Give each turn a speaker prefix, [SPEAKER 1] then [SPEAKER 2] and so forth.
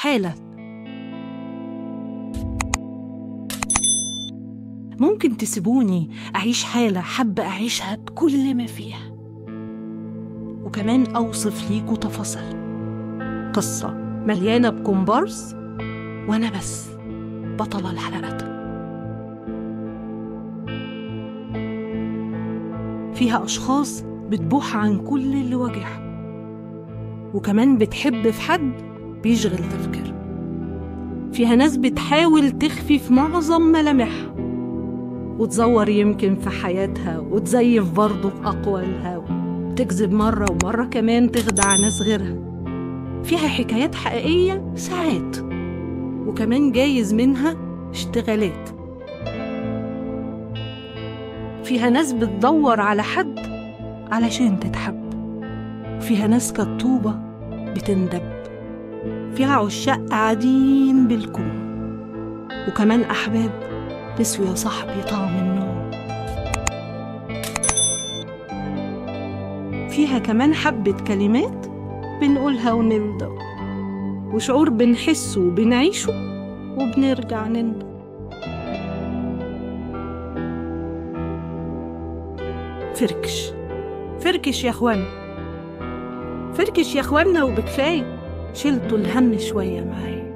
[SPEAKER 1] حالة. ممكن تسيبوني أعيش حالة حابة أعيشها بكل ما فيها، وكمان أوصف ليكوا تفاصيل قصة مليانة بكومبارس وأنا بس بطلة الحلقات. فيها أشخاص بتبوح عن كل اللي واجهها، وكمان بتحب في حد بيشغل تفكير. فيها ناس بتحاول تخفي في معظم ملامحها وتزور يمكن في حياتها وتزيف برضه في أقوالها وتكذب مرة ومرة كمان تخدع ناس غيرها. فيها حكايات حقيقية ساعات، وكمان جايز منها اشتغالات. فيها ناس بتدور على حد علشان تتحب، فيها ناس كالطوبة بتندب، فيها عشاق قاعدين بالكون، وكمان أحباب تسوي يا صاحبي طعم النوم. فيها كمان حبة كلمات بنقولها ونندم، وشعور بنحسه وبنعيشه وبنرجع نندم. فركش يا اخوانا، فركش يا اخوانا، وبكفاية شلتوا الهم شوية معايا.